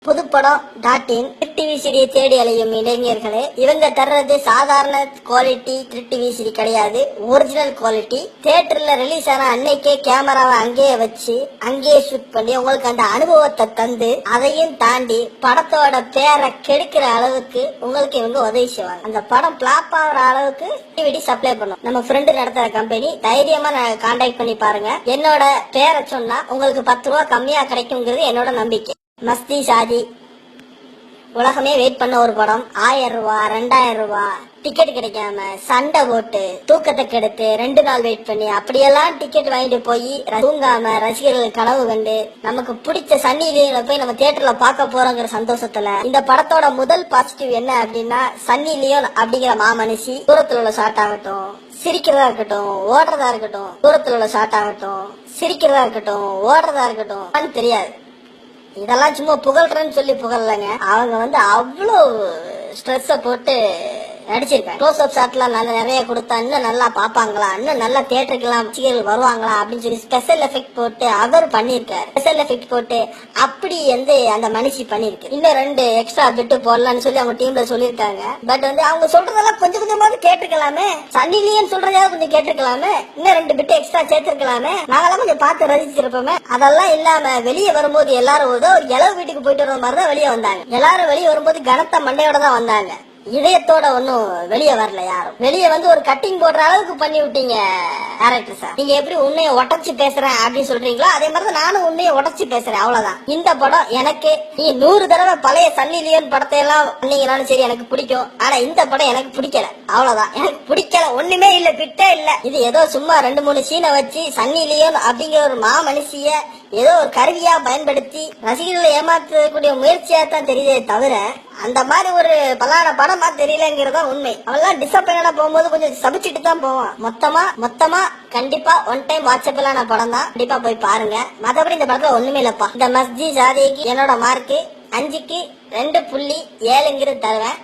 புதுப்படம்.in TV சிடியை தேடி அலையும் இளைஞர்களே, இவங்க தர்றது சாதாரண குவாலிட்டி டிவி சிடி கிடையாது, ஒரிஜினல் குவாலிட்டி. தியேட்டர்ல ரிலீஸ் ஆன அன்னைக்கே கேமராவை அங்கேயே வச்சு அங்கேயே ஷூட் பண்ணி உங்களுக்கு அந்த அனுபவத்தை தந்து அதையும் தாண்டி படத்தோட பேரை கெடுக்கிற அளவுக்கு உங்களுக்கு இவங்க உதவி செய்வாங்க. அந்த படம் பிளாப் ஆகிற அளவுக்கு டிவிடி சப்ளை பண்ணும். நம்ம ஃப்ரெண்டு நடத்துற கம்பெனி. தைரியமா கான்டாக்ட் பண்ணி பாருங்க. என்னோட பேரை சொன்னா உங்களுக்கு 10 ரூபா கம்மியா கிடைக்குங்கிறது என்னோட நம்பிக்கை. மஸ்தி சாதி உலகமே வெயிட் பண்ண ஒரு படம். 1000 ரூபாய் 2000 ரூபாய் டிக்கெட் கிடைக்காம சண்டை போட்டு தூக்கத்தை கெடுத்து 2 நாள் வெயிட் பண்ணி அப்படியெல்லாம் டிக்கெட் வாங்கிட்டு போய் தூங்காம ரசிகர்கள் கனவு கண்டு நமக்கு பிடிச்ச சன்னி லியோனை போய் நம்ம தியேட்டர்ல பார்க்க போறோங்கிற சந்தோஷத்துல இந்த படத்தோட முதல் பாசிட்டிவ் என்ன அப்படின்னா, சன்னி லியோன் அப்படிங்கிற மாமனுஷி தூரத்துல உள்ள ஷாட் ஆகட்டும், சிரிக்கிறதா இருக்கட்டும், ஓடுறதா இருக்கட்டும், தூரத்துல உள்ள ஷாட் ஆகட்டும், சிரிக்கிறதா இருக்கட்டும், ஓடுறதா இருக்கட்டும் தெரியாது. இதெல்லாம் சும்மா புகழ்றேன்னு சொல்லி புகழலங்க. அவங்க அவ்வளோ ஸ்ட்ரெஸ்ஸ போட்டு நடிச்சிருக்காங்க. க்ளோஸ் அப் ஷாட்லாம் நிறைய கொடுத்தா இன்னும் நல்லா பாப்பாங்களா, இன்னும் நல்லா தியேட்டருக்கெல்லாம் ரசிகர்கள் வருவாங்களா அப்படின்னு சொல்லி ஸ்பெஷல் எஃபெக்ட் போட்டு அவர் பண்ணிருக்காரு. ஸ்பெஷல் எஃபெக்ட் போட்டு அப்படி அந்த மனுஷி பண்ணிருக்கு. இன்னும் 2 எக்ஸ்ட்ரா பிட்டு போடலாம்னு சொல்லி அவங்க டீம்ல சொல்லிருக்காங்க. பட் அவங்க சொல்றதெல்லாம் கொஞ்சம் கொஞ்சமாவது கேட்டுக்கலாமே, சன்னி லியோன் சொல்றதையாவது கொஞ்சம் கேட்டுக்கலாமே, இன்னும் 2 பிட்டு எக்ஸ்ட்ரா சேர்த்திருக்கலாமே, நாங்கெல்லாம் கொஞ்சம் பார்த்து ரசிச்சிருப்போமே. அதெல்லாம் இல்லாம வெளியே வரும்போது எல்லாரும் ஒரு இளவு வீட்டுக்கு போயிட்டு வர மாதிரிதான் வெளியே வந்தாங்க. எல்லாரும் வெளியே வரும்போது கனத்த மண்டையோட தான் வந்தாங்க. இதயத்தோட ஒன்னும் வெளியே வரல. யாரும் வெளியே ஒரு கட்டிங் போடுற அளவுக்கு பண்ணி விட்டீங்க டேரக்டர் சார். நீங்க எப்படி உண்மையை உடச்சு பேசுறேன் அப்படின்னு சொல்றீங்களோ அதே மாதிரிதான் நானும் உண்மையை உடச்சு பேசுறேன், அவ்வளவுதான். இந்த படம் எனக்கு நீ 100 தடவை பழைய சன்னி லியோன் படத்தை எல்லாம் பண்ணீங்கன்னாலும் சரி எனக்கு பிடிக்கும். ஆனா இந்த படம் எனக்கு பிடிக்கல, அவ்வளவுதான். எனக்கு பிடிக்கல, ஒண்ணுமே இல்ல, பிட்டே இல்ல. இது ஏதோ சும்மா 2-3 சீனை வச்சு சன்னி லியோன் அப்படிங்கிற ஒரு மாமனுஷிய ஏதோ ஒரு கருவியா பயன்படுத்தி ரசிகர்களை ஏமாற்றக்கூடிய முயற்சியா தான் தெரியுதே தவிர அந்த மாதிரி ஒரு பலான படமா தெரியலங்கிறதா உண்மை. அவெல்லாம் டிசப்பாயிண்டா போகும்போது கொஞ்சம் சபிச்சுட்டு தான் போவான். மொத்தமா கண்டிப்பா ஒன் டைம் வாட்சப்பிலான படம் தான், கண்டிப்பா போய் பாருங்க. மற்றபடி இந்த படத்துல ஒண்ணுமே இல்லப்பா. இந்த மஸ்தி சாதிக்கு என்னோட மார்க்கு 5க்கு 2.7 தருவேன்.